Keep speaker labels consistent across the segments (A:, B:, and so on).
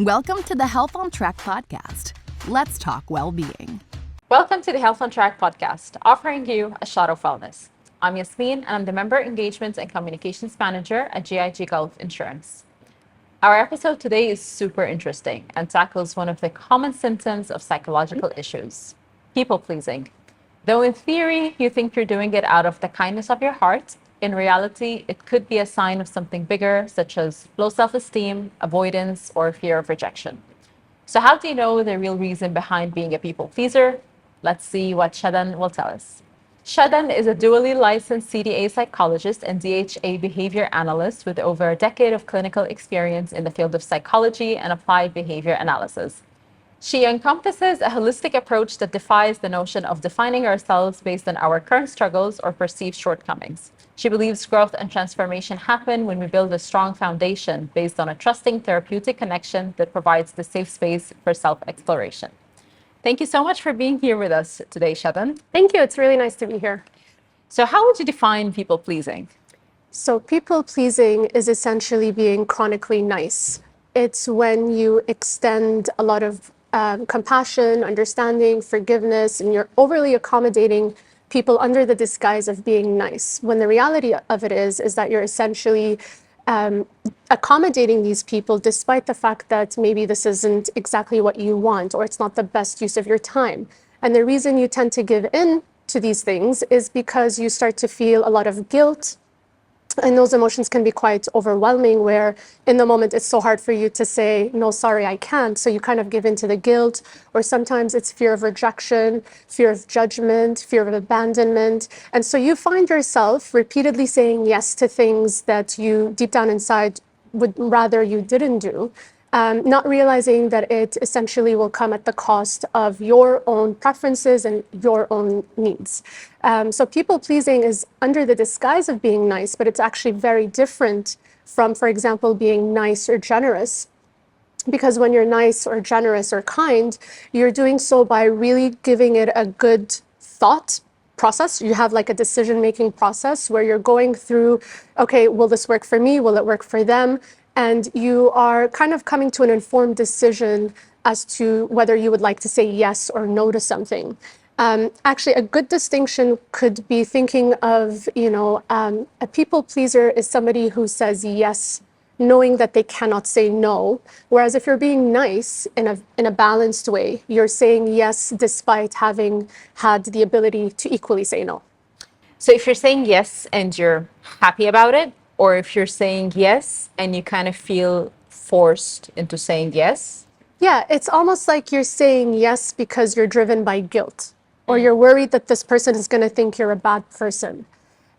A: Welcome to the Health on Track podcast. Let's talk well-being.
B: Welcome to the Health on Track podcast, offering you a shot of wellness. I'm Yasmin, and I'm the Member Engagements and Communications Manager at GIG Gulf Insurance. Our episode today is super interesting and tackles one of the common symptoms of psychological issues, people-pleasing. Though in theory, you think you're doing it out of the kindness of your heart, in reality, it could be a sign of something bigger, such as low self-esteem, avoidance, or fear of rejection. So how do you know the real reason behind being a people pleaser? Let's see what Shadan will tell us. Shadan is a dually licensed CDA psychologist and DHA behavior analyst with over a decade of clinical experience in the field of psychology and applied behavior analysis. She encompasses a holistic approach that defies the notion of defining ourselves based on our current struggles or perceived shortcomings. She believes growth and transformation happen when we build a strong foundation based on a trusting therapeutic connection that provides the safe space for self-exploration. Thank you so much for being here with us today, Shadan.
C: Thank you. It's really nice to be here.
B: So how would you define people-pleasing?
C: So people-pleasing is essentially being chronically nice. It's when you extend a lot of compassion, understanding, forgiveness, and you're overly accommodating people under the disguise of being nice, when the reality of it is that you're essentially accommodating these people despite the fact that maybe this isn't exactly what you want or it's not the best use of your time. And the reason you tend to give in to these things is because you start to feel a lot of guilt. And those emotions can be quite overwhelming, where in the moment it's so hard for you to say, no, sorry, I can't. So you kind of give in to the guilt, or sometimes it's fear of rejection, fear of judgment, fear of abandonment. And so you find yourself repeatedly saying yes to things that you deep down inside would rather you didn't do. Not realizing that it essentially will come at the cost of your own preferences and your own needs. So people-pleasing is under the disguise of being nice, but it's actually very different from, for example, being nice or generous. Because when you're nice or generous or kind, you're doing so by really giving it a good thought process. You have like a decision-making process where you're going through, okay, will this work for me? Will it work for them? And you are kind of coming to an informed decision as to whether you would like to say yes or no to something. Actually, a good distinction could be thinking of, a people pleaser is somebody who says yes, knowing that they cannot say no. Whereas if you're being nice in a balanced way, you're saying yes despite having had the ability to equally say no.
B: So if you're saying yes and you're happy about it, or if you're saying yes and you kind of feel forced into saying yes?
C: Yeah, it's almost like you're saying yes because you're driven by guilt, or you're worried that this person is going to think you're a bad person.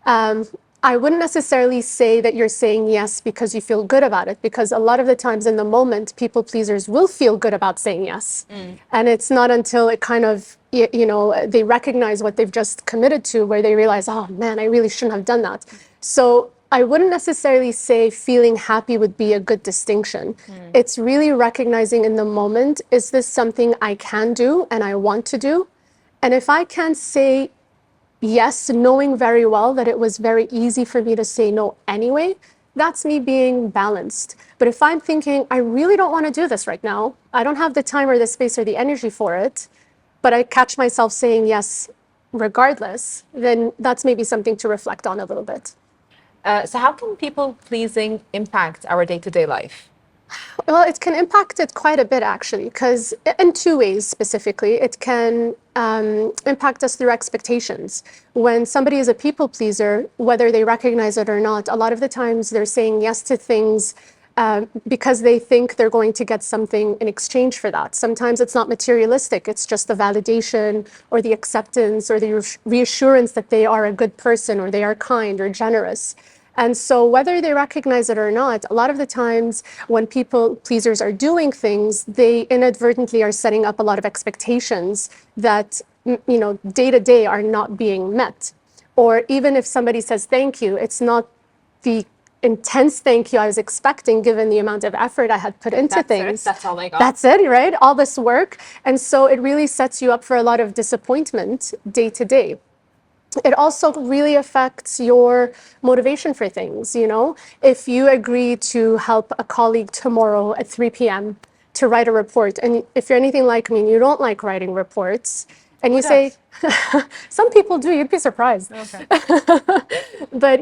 C: I wouldn't necessarily say that you're saying yes because you feel good about it, because a lot of the times in the moment, people pleasers will feel good about saying yes. And it's not until it kind of, they recognize what they've just committed to where they realize, oh man, I really shouldn't have done that. So I wouldn't necessarily say feeling happy would be a good distinction. It's really recognizing in the moment, is this something I can do and I want to do? And if I can say yes, knowing very well that it was very easy for me to say no anyway, that's me being balanced. But if I'm thinking, I really don't want to do this right now, I don't have the time or the space or the energy for it, but I catch myself saying yes regardless, then that's maybe something to reflect on a little bit.
B: So how can people-pleasing impact our day-to-day life?
C: Well, it can impact it quite a bit, actually, because in two ways specifically. It can impact us through expectations. When somebody is a people pleaser, whether they recognize it or not, a lot of the times they're saying yes to things because they think they're going to get something in exchange for that. Sometimes it's not materialistic. It's just the validation or the acceptance or the reassurance that they are a good person or they are kind or generous. And so whether they recognize it or not, a lot of the times when people pleasers are doing things, they inadvertently are setting up a lot of expectations that, day to day are not being met. Or even if somebody says thank you, it's not the intense thank you I was expecting given the amount of effort I had put into things.
B: That's all they got.
C: That's it, right? All this work. And so it really sets you up for a lot of disappointment day to day. It also really affects your motivation for things. If you agree to help a colleague tomorrow at 3 p.m., to write a report. And if you're anything like me and you don't like writing reports, and
B: Who
C: you say,
B: does?
C: some people do, you'd be surprised.
B: Okay.
C: But,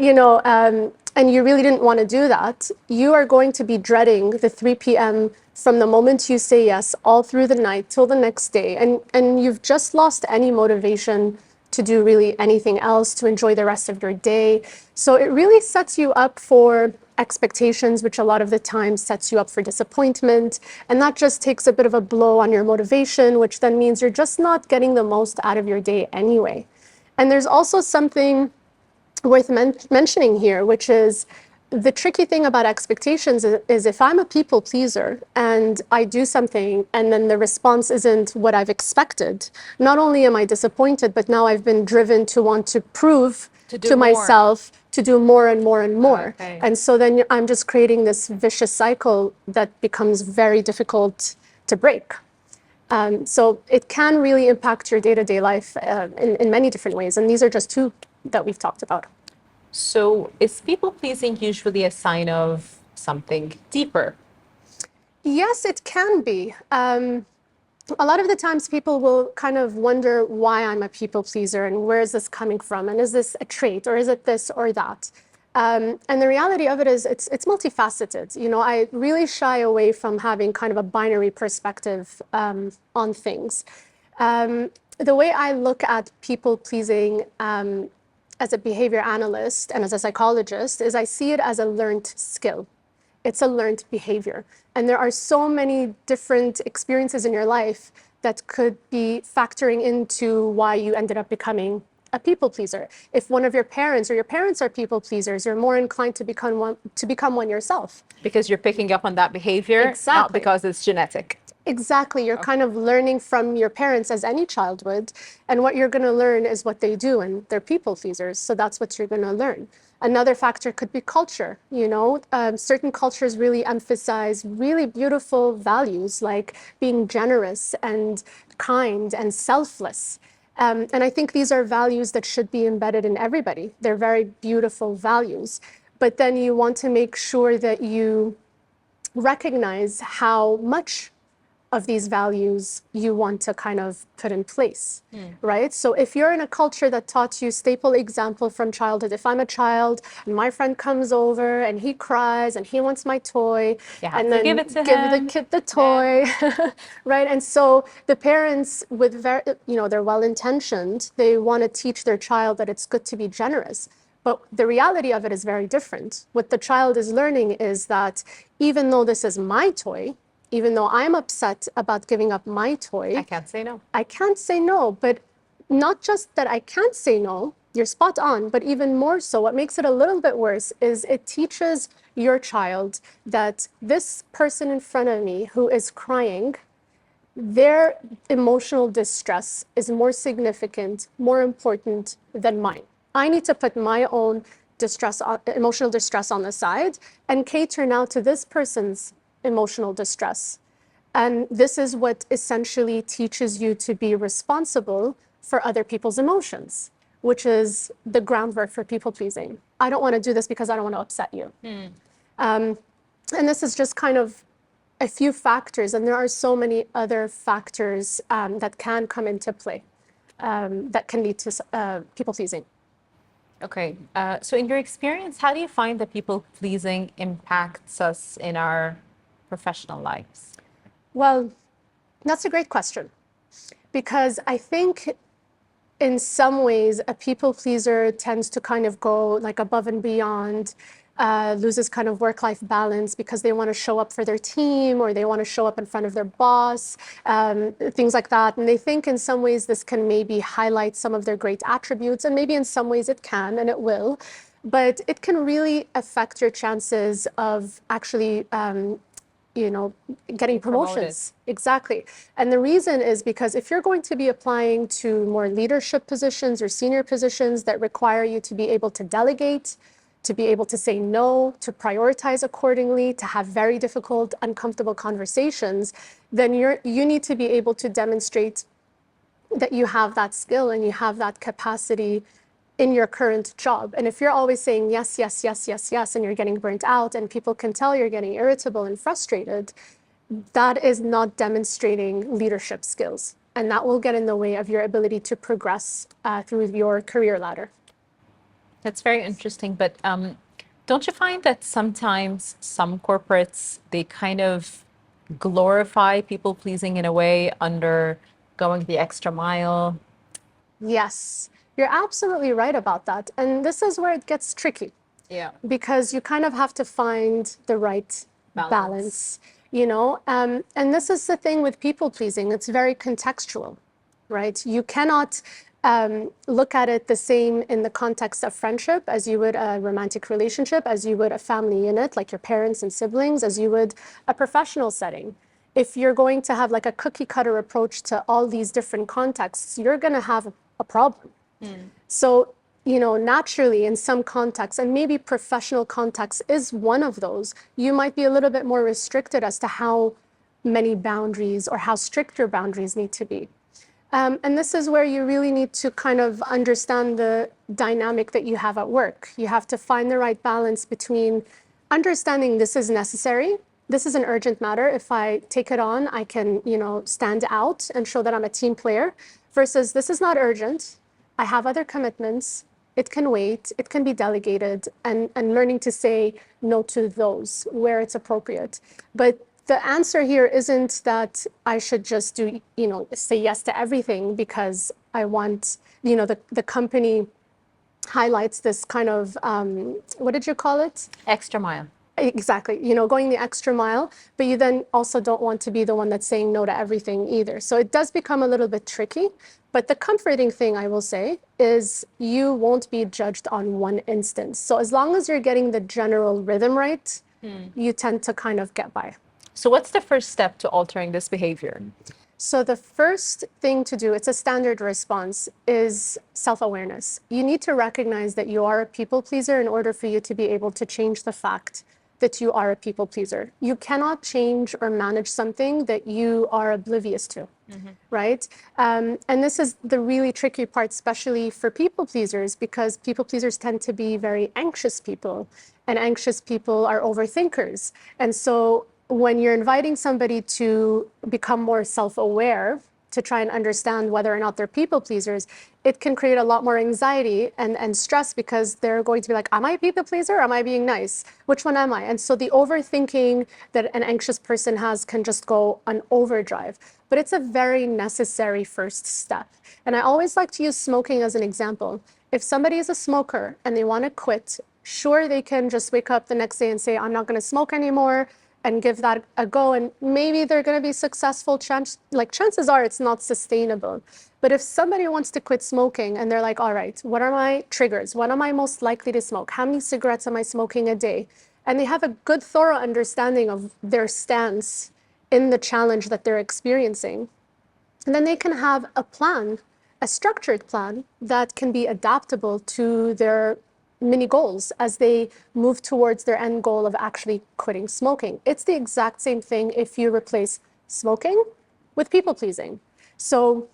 C: and you really didn't want to do that, you are going to be dreading the 3 p.m. from the moment you say yes all through the night till the next day. And you've just lost any motivation to do really anything else, to enjoy the rest of your day. So it really sets you up for expectations, which a lot of the time sets you up for disappointment. And that just takes a bit of a blow on your motivation, which then means you're just not getting the most out of your day anyway. And there's also something worth mentioning here, which is the tricky thing about expectations is if I'm a people pleaser and I do something and then the response isn't what I've expected, not only am I disappointed, but now I've been driven to want to prove to myself to do more and more and more.
B: Okay.
C: And so then I'm just creating this vicious cycle that becomes very difficult to break. So it can really impact your day-to-day life in many different ways. And these are just two that we've talked about.
B: So is people pleasing usually a sign of something deeper?
C: Yes, it can be. A lot of the times people will kind of wonder why I'm a people pleaser and where is this coming from? And is this a trait or is it this or that? And the reality of it is it's multifaceted. I really shy away from having kind of a binary perspective on things. The way I look at people pleasing as a behavior analyst and as a psychologist is I see it as a learned skill. It's a learned behavior. And there are so many different experiences in your life that could be factoring into why you ended up becoming a people pleaser. If one of your parents or your parents are people pleasers, you're more inclined to become one yourself.
B: Because you're picking up on that behavior, not
C: Exactly.
B: because it's genetic.
C: Exactly. You're kind of learning from your parents as any child would. And what you're going to learn is what they do, and they're people pleasers. So that's what you're going to learn. Another factor could be culture. Certain cultures really emphasize really beautiful values like being generous and kind and selfless. And I think these are values that should be embedded in everybody. They're very beautiful values. But then you want to make sure that you recognize how much of these values you want to kind of put in place, right? So if you're in a culture that taught you, staple example from childhood, if I'm a child and my friend comes over and he cries and he wants my toy, and then
B: give it to
C: give
B: him.
C: the kid the toy, right? And so the parents with they're well-intentioned, they want to teach their child that it's good to be generous. But the reality of it is very different. What the child is learning is that even though this is my toy, even though I'm upset about giving up my toy,
B: I can't say no.
C: I can't say no. But not just that I can't say no, you're spot on, but even more so, what makes it a little bit worse is it teaches your child that this person in front of me who is crying, their emotional distress is more significant, more important than mine. I need to put my own emotional distress on the side and cater now to this person's emotional distress. And this is what essentially teaches you to be responsible for other people's emotions, which is the groundwork for people pleasing. I don't want to do this because I don't want to upset you. And this is just kind of a few factors, and there are so many other factors that can come into play that can lead to people pleasing.
B: Okay. So in your experience, how do you find that people pleasing impacts us in our professional lives?
C: Well, that's a great question, because I think in some ways a people pleaser tends to kind of go like above and beyond, loses kind of work-life balance because they want to show up for their team or they want to show up in front of their boss, things like that. And they think in some ways this can maybe highlight some of their great attributes, and maybe in some ways it can and it will, but it can really affect your chances of actually getting promotions. Exactly. And the reason is because if you're going to be applying to more leadership positions or senior positions that require you to be able to delegate, to be able to say no, to prioritize accordingly, to have very difficult, uncomfortable conversations, then you need to be able to demonstrate that you have that skill and you have that capacity in your current job. And if you're always saying yes, and you're getting burnt out and people can tell you're getting irritable and frustrated, that is not demonstrating leadership skills. And that will get in the way of your ability to progress through your career ladder.
B: That's very interesting. But don't you find that sometimes some corporates, they kind of glorify people pleasing in a way under going the extra mile?
C: Yes, you're absolutely right about that. And this is where it gets tricky.
B: Yeah.
C: Because you kind of have to find the right balance, you know? And this is the thing with people pleasing, it's very contextual, right? You cannot look at it the same in the context of friendship as you would a romantic relationship, as you would a family unit, like your parents and siblings, as you would a professional setting. If you're going to have like a cookie cutter approach to all these different contexts, you're going to have a problem. So, you know, naturally in some contexts, and maybe professional context is one of those, you might be a little bit more restricted as to how many boundaries or how strict your boundaries need to be. And this is where you really need to kind of understand the dynamic that you have at work. You have to find the right balance between understanding this is necessary. This is an urgent matter. If I take it on, I can, you know, stand out and show that I'm a team player versus this is not urgent. I have other commitments. It can wait, it can be delegated, and learning to say no to those where it's appropriate. But the answer here isn't that I should just do, you know, say yes to everything because I want, you know, the company highlights this kind of, what did you call it?
B: Extra mile.
C: Exactly, you know, going the extra mile, but you then also don't want to be the one that's saying no to everything either. So it does become a little bit tricky, but the comforting thing I will say is you won't be judged on one instance. So as long as you're getting the general rhythm right, you tend to kind of get by.
B: So what's the first step to altering this behavior?
C: So the first thing to do, it's a standard response, is self-awareness. You need to recognize that you are a people pleaser in order for you to be able to change the fact that you are a people pleaser. You cannot change or manage something that you are oblivious to, right? And this is the really tricky part, especially for people pleasers, because people pleasers tend to be very anxious people, and anxious people are overthinkers. And so when you're inviting somebody to become more self-aware, to try and understand whether or not they're people pleasers, it can create a lot more anxiety and stress because they're going to be like, am I a people pleaser? Or am I being nice? Which one am I? And so the overthinking that an anxious person has can just go on overdrive. But it's a very necessary first step. And I always like to use smoking as an example. If somebody is a smoker and they want to quit, sure, they can just wake up the next day and say, I'm not going to smoke anymore, and give that a go, and maybe they're going to be successful. Chances are it's not sustainable. But if somebody wants to quit smoking and they're like, all right, what are my triggers? When am I most likely to smoke? How many cigarettes am I smoking a day? And they have a good, thorough understanding of their stance in the challenge that they're experiencing. And then they can have a plan, a structured plan that can be adaptable to their mini goals as they move towards their end goal of actually quitting smoking. It's the exact same thing if you replace smoking with people pleasing. So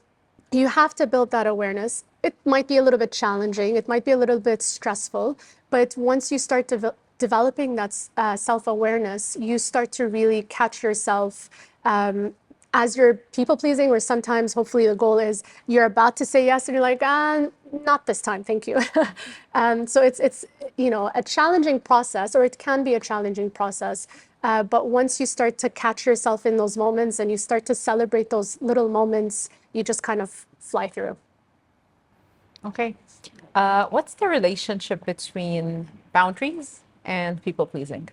C: you have to build that awareness. It might be a little bit challenging, it might be a little bit stressful, but once you start developing that self-awareness, you start to really catch yourself as you're people pleasing, or sometimes hopefully the goal is you're about to say yes and you're like, not this time, thank you. So it's you know, a challenging process, or it can be a challenging process. But once you start to catch yourself in those moments and you start to celebrate those little moments, you just kind of fly through.
B: Okay. What's the relationship between boundaries and people pleasing?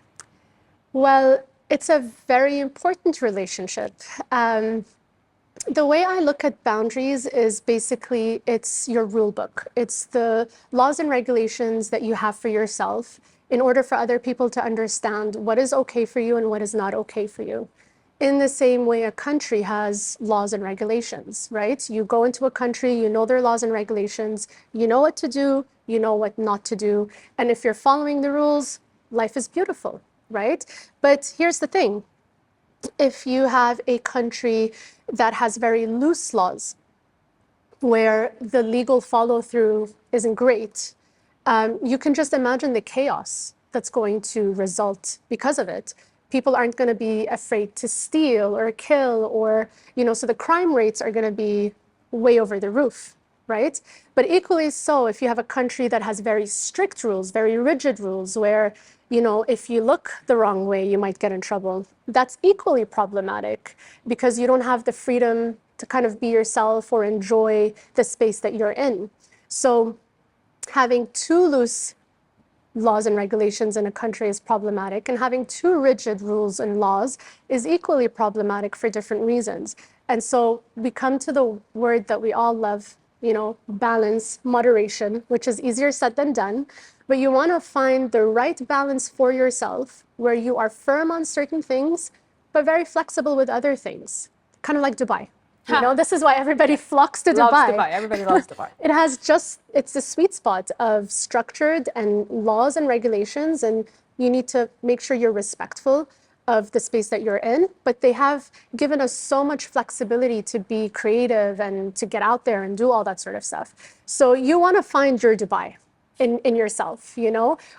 C: Well, it's a very important relationship. The way I look at boundaries is basically it's your rule book. It's the laws and regulations that you have for yourself in order for other people to understand what is okay for you and what is not okay for you. In the same way a country has laws and regulations, right? You go into a country, you know their laws and regulations, you know what to do, you know what not to do. And if you're following the rules, life is beautiful, right? But here's the thing. If you have a country that has very loose laws, where the legal follow-through isn't great, you can just imagine the chaos that's going to result because of it. people aren't going to be afraid to steal or kill or, so the crime rates are going to be way over the roof, right? But equally so, if you have a country that has very strict rules, very rigid rules, where, if you look the wrong way, you might get in trouble, that's equally problematic because you don't have the freedom to kind of be yourself or enjoy the space that you're in. So having too loose laws and regulations in a country is problematic, and having too rigid rules and laws is equally problematic for different reasons. And so we come to the word that we all love, balance, moderation, which is easier said than done. But you want to find the right balance for yourself where you are firm on certain things, but very flexible with other things, kind of like Dubai. This is why everybody flocks to
B: Loves
C: Dubai.
B: Dubai. Everybody loves Dubai.
C: It's the sweet spot of structured and laws and regulations, and you need to make sure you're respectful of the space that you're in. But they have given us so much flexibility to be creative and to get out there and do all that sort of stuff. So you want to find your Dubai in yourself.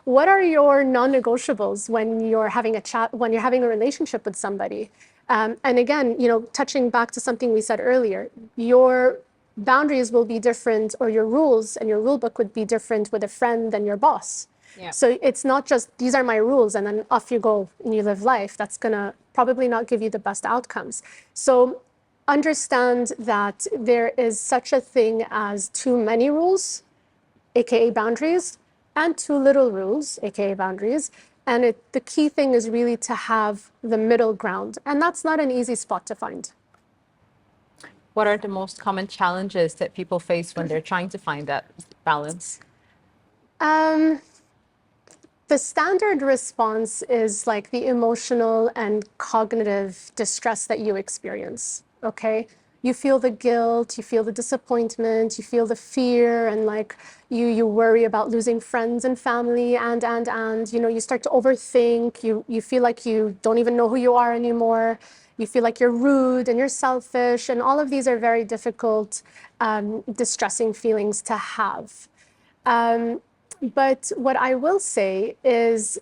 C: What are your non-negotiables when you're having a chat, when you're having a relationship with somebody? And again, touching back to something we said earlier, your boundaries will be different, or your rules and your rule book would be different with a friend than your boss.
B: Yeah.
C: So it's not just, these are my rules, and then off you go and you live life. That's going to probably not give you the best outcomes. So understand that there is such a thing as too many rules, AKA boundaries, and too little rules, AKA boundaries. And the key thing is really to have the middle ground. And that's not an easy spot to find.
B: What are the most common challenges that people face when they're trying to find that balance?
C: The standard response is like the emotional and cognitive distress that you experience, okay? You feel the guilt, you feel the disappointment, you feel the fear, and like you worry about losing friends and family, and you start to overthink, you feel like you don't even know who you are anymore, you feel like you're rude and you're selfish, and all of these are very difficult, distressing feelings to have. But what I will say is,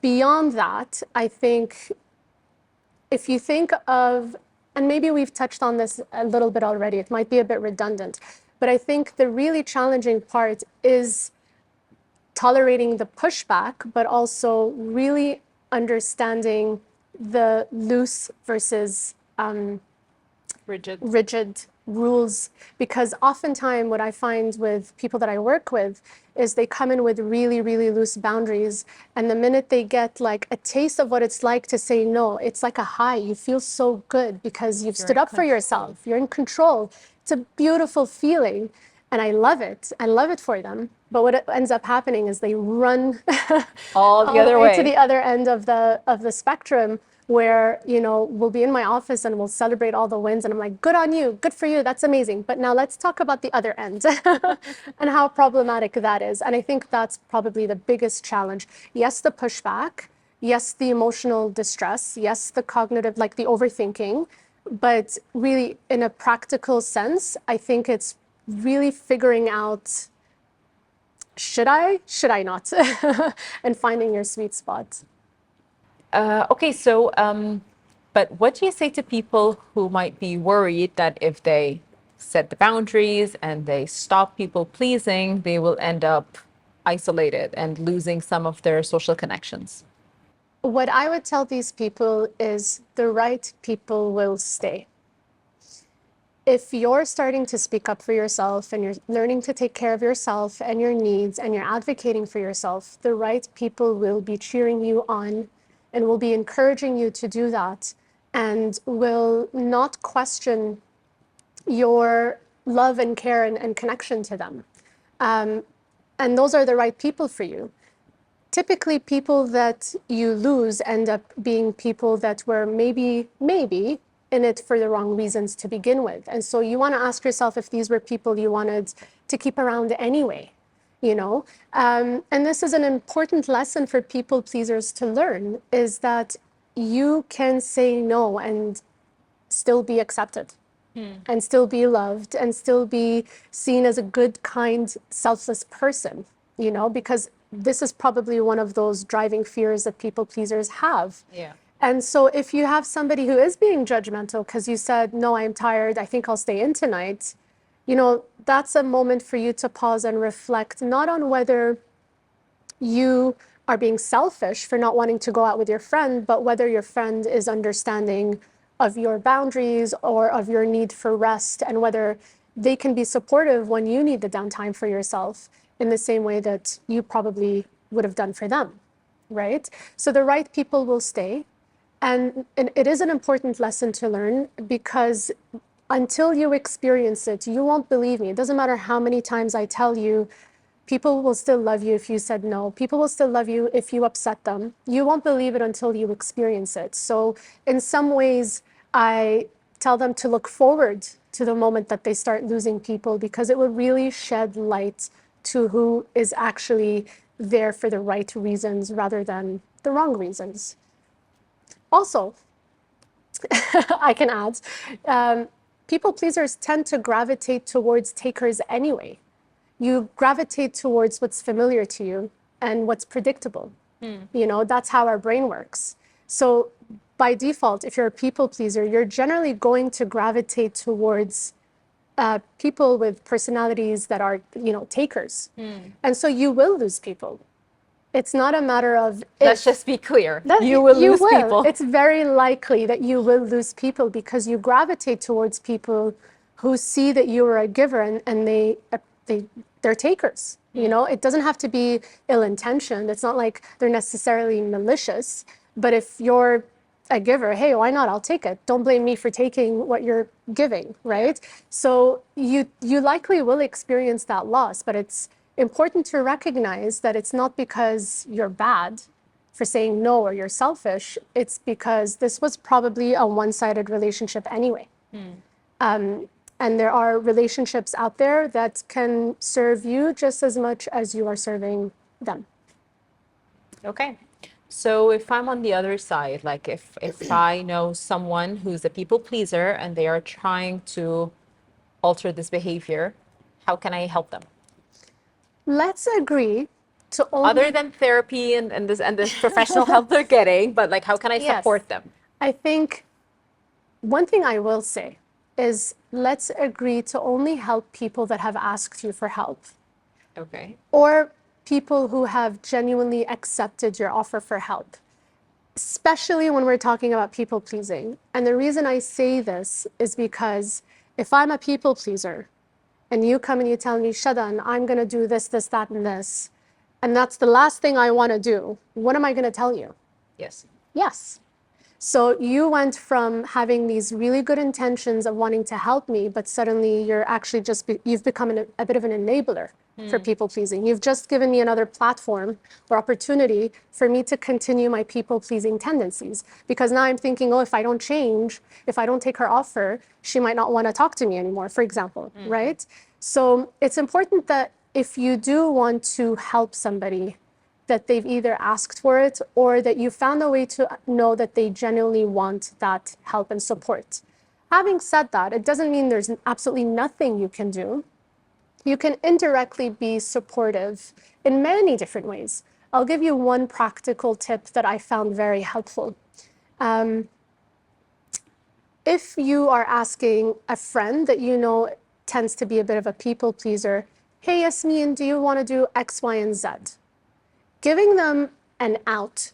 C: beyond that, I think if you think of, and maybe we've touched on this a little bit already, it might be a bit redundant, but I think the really challenging part is tolerating the pushback, but also really understanding the loose versus rigid rules. Because oftentimes what I find with people that I work with is they come in with really, really loose boundaries. And the minute they get like a taste of what it's like to say no, it's like a high. You feel so good because you've stood up for yourself. You're in control. It's a beautiful feeling. And I love it. I love it for them. But what ends up happening is they run
B: all the other way
C: to the other end of the spectrum, where we'll be in my office and we'll celebrate all the wins, and I'm like, good on you, good for you, that's amazing. But now let's talk about the other end and how problematic that is. And I think that's probably the biggest challenge. Yes, the pushback. Yes, the emotional distress. Yes, the cognitive, like the overthinking. But really, in a practical sense, I think it's really figuring out, should I not? And finding your sweet spot.
B: Okay, so, but what do you say to people who might be worried that if they set the boundaries and they stop people pleasing, they will end up isolated and losing some of their social connections?
C: What I would tell these people is the right people will stay. If you're starting to speak up for yourself and you're learning to take care of yourself and your needs and you're advocating for yourself, the right people will be cheering you on and will be encouraging you to do that, and will not question your love and care and connection to them. And those are the right people for you. Typically, people that you lose end up being people that were maybe in it for the wrong reasons to begin with. And so you want to ask yourself if these were people you wanted to keep around anyway. And this is an important lesson for people pleasers to learn, is that you can say no and still be accepted and still be loved and still be seen as a good, kind, selfless person, because this is probably one of those driving fears that people pleasers have.
B: Yeah.
C: And so if you have somebody who is being judgmental because you said, no, I'm tired, I think I'll stay in tonight, that's a moment for you to pause and reflect, not on whether you are being selfish for not wanting to go out with your friend, but whether your friend is understanding of your boundaries or of your need for rest, and whether they can be supportive when you need the downtime for yourself in the same way that you probably would have done for them, right? So the right people will stay. And it is an important lesson to learn, because until you experience it, you won't believe me. It doesn't matter how many times I tell you, people will still love you if you said no. People will still love you if you upset them. You won't believe it until you experience it. So in some ways, I tell them to look forward to the moment that they start losing people, because it will really shed light to who is actually there for the right reasons rather than the wrong reasons. Also, I can add, people pleasers tend to gravitate towards takers anyway. You gravitate towards what's familiar to you and what's predictable. That's how our brain works. So by default, if you're a people pleaser, you're generally going to gravitate towards people with personalities that are, takers. And so you will lose people. It's not a matter of if.
B: Let's just be clear. You will lose people.
C: It's very likely that you will lose people, because you gravitate towards people who see that you are a giver, and they're takers. It doesn't have to be ill-intentioned. It's not like they're necessarily malicious. But if you're a giver, hey, why not? I'll take it. Don't blame me for taking what you're giving, right? So you likely will experience that loss, but it's important to recognize that it's not because you're bad for saying no or you're selfish. It's because this was probably a one-sided relationship anyway. And there are relationships out there that can serve you just as much as you are serving them.
B: Okay. So if I'm on the other side, like if I know someone who's a people pleaser and they are trying to alter this behavior, how can I help them?
C: Let's agree to only...
B: Other than therapy and this professional help they're getting, but like, how can I support them?
C: I think one thing I will say is, let's agree to only help people that have asked you for help.
B: Okay.
C: Or people who have genuinely accepted your offer for help, especially when we're talking about people pleasing. And the reason I say this is because if I'm a people pleaser and you come and you tell me, Shadan, I'm going to do this, this, that, and this, and that's the last thing I want to do, what am I going to tell you?
B: Yes.
C: Yes. So you went from having these really good intentions of wanting to help me, but suddenly you're actually you've become a bit of an enabler for people pleasing. You've just given me another platform or opportunity for me to continue my people pleasing tendencies. Because now I'm thinking, oh, if I don't change, if I don't take her offer, she might not want to talk to me anymore, for example, right? So it's important that if you do want to help somebody, that they've either asked for it or that you found a way to know that they genuinely want that help and support. Having said that, it doesn't mean there's absolutely nothing you can do. You can indirectly be supportive in many different ways. I'll give you one practical tip that I found very helpful. If you are asking a friend that you know tends to be a bit of a people pleaser, hey, Yasmin, do you want to do X, Y, and Z? Giving them an out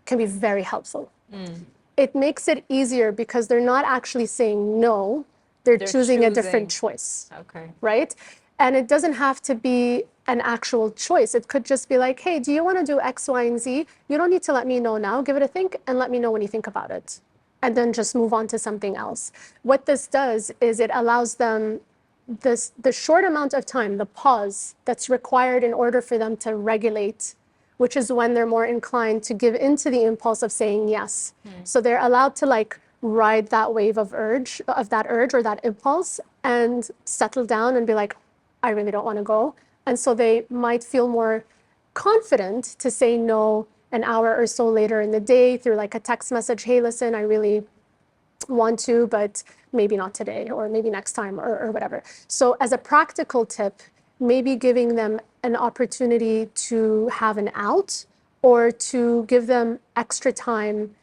C: can be very helpful. It makes it easier because they're not actually saying no, they're choosing a different choice.
B: Okay.
C: Right? And it doesn't have to be an actual choice. It could just be like, hey, do you want to do X, Y, and Z? You don't need to let me know now. Give it a think and let me know when you think about it. And then just move on to something else. What this does is it allows them the short amount of time, the pause that's required in order for them to regulate, which is when they're more inclined to give into the impulse of saying yes. So they're allowed to like ride that wave of that urge or that impulse and settle down and be like, I really don't want to go. And so they might feel more confident to say no an hour or so later in the day through like a text message, hey, listen, I really want to, but maybe not today or maybe next time or whatever. So as a practical tip, maybe giving them an opportunity to have an out or to give them extra time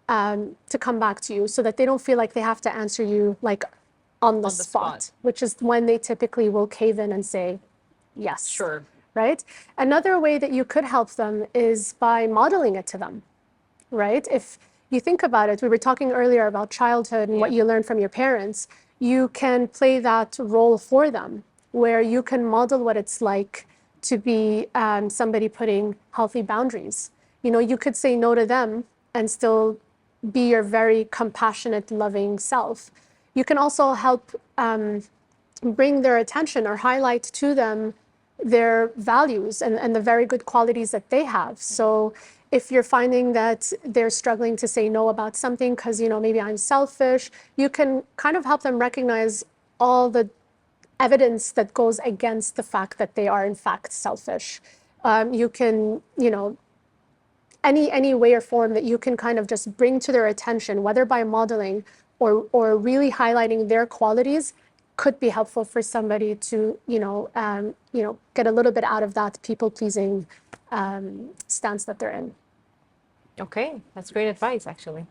C: to come back to you so that they don't feel like they have to answer you like on the spot, which is when they typically will cave in and say yes.
B: Sure.
C: Right? Another way that you could help them is by modeling it to them, right? If you think about it, we were talking earlier about childhood and what you learn from your parents. You can play that role for them, where you can model what it's like to be somebody putting healthy boundaries. You know, you could say no to them and still be your very compassionate, loving self. You can also help bring their attention or highlight to them their values and the very good qualities that they have. So if you're finding that they're struggling to say no about something because, you know, maybe I'm selfish, you can kind of help them recognize all the evidence that goes against the fact that they are in fact selfish. You can, you know, any way or form that you can kind of just bring to their attention, whether by modeling or really highlighting their qualities, could be helpful for somebody to, get a little bit out of that people-pleasing stance that they're in.
B: Okay, that's great advice, actually.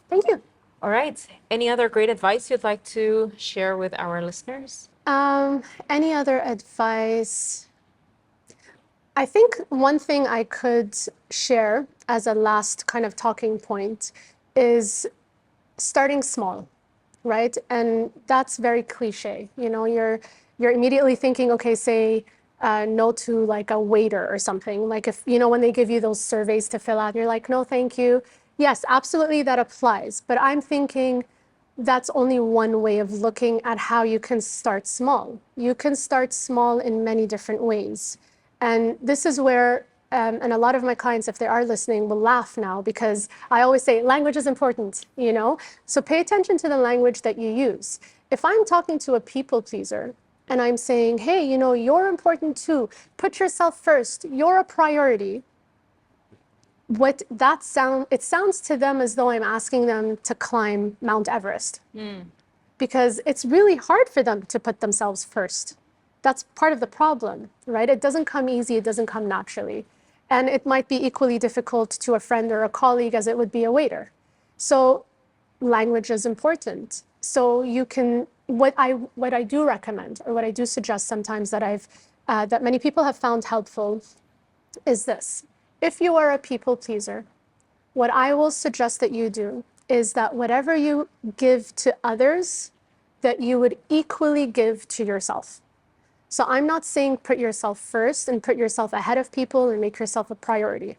C: Thank you.
B: All right. Any other great advice you'd like to share with our listeners?
C: Any other advice? I think one thing I could share as a last kind of talking point is starting small, right? And that's very cliche. You know, you're immediately thinking, okay, say no to like a waiter or something. Like if, you know, when they give you those surveys to fill out, you're like, no, thank you. Yes, absolutely, that applies. But I'm thinking that's only one way of looking at how you can start small. You can start small in many different ways. And this is where, and a lot of my clients, if they are listening, will laugh now because I always say language is important, you know? So pay attention to the language that you use. If I'm talking to a people pleaser and I'm saying, hey, you know, you're important too, put yourself first, you're a priority, it sounds to them as though I'm asking them to climb Mount Everest. Because it's really hard for them to put themselves first. That's part of the problem, right? It doesn't come easy, it doesn't come naturally. And it might be equally difficult to a friend or a colleague as it would be a waiter. So language is important. So you can, what I do recommend, or what I do suggest sometimes that many people have found helpful is this. If you are a people pleaser, what I will suggest that you do is that whatever you give to others, that you would equally give to yourself. So I'm not saying put yourself first and put yourself ahead of people and make yourself a priority.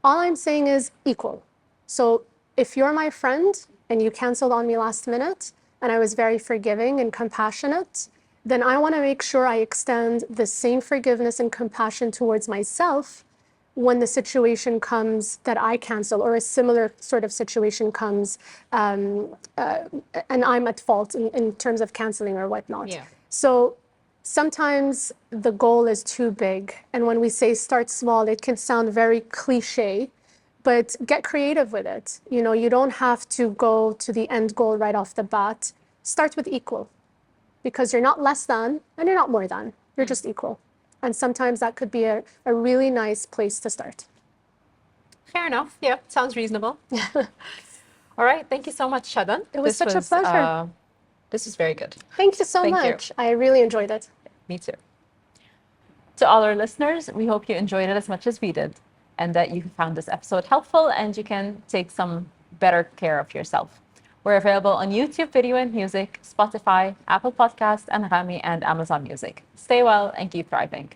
C: All I'm saying is equal. So if you're my friend and you canceled on me last minute and I was very forgiving and compassionate, then I want to make sure I extend the same forgiveness and compassion towards myself when the situation comes that I cancel or a similar sort of situation comes and I'm at fault in terms of canceling or whatnot.
B: Yeah.
C: So sometimes the goal is too big. And when we say start small, it can sound very cliche, but get creative with it. You know, you don't have to go to the end goal right off the bat. Start with equal, because you're not less than and you're not more than. You're just equal. And sometimes that could be a really nice place to start.
B: Fair enough. Yeah, sounds reasonable. All right. Thank you so much, Shadan.
C: It was such a pleasure.
B: This is very good.
C: Thank you so much. I really enjoyed it.
B: Me too. To all our listeners, we hope you enjoyed it as much as we did and that you found this episode helpful and you can take some better care of yourself. We're available on YouTube, video and music, Spotify, Apple Podcasts, Anghami, and Amazon Music. Stay well and keep thriving.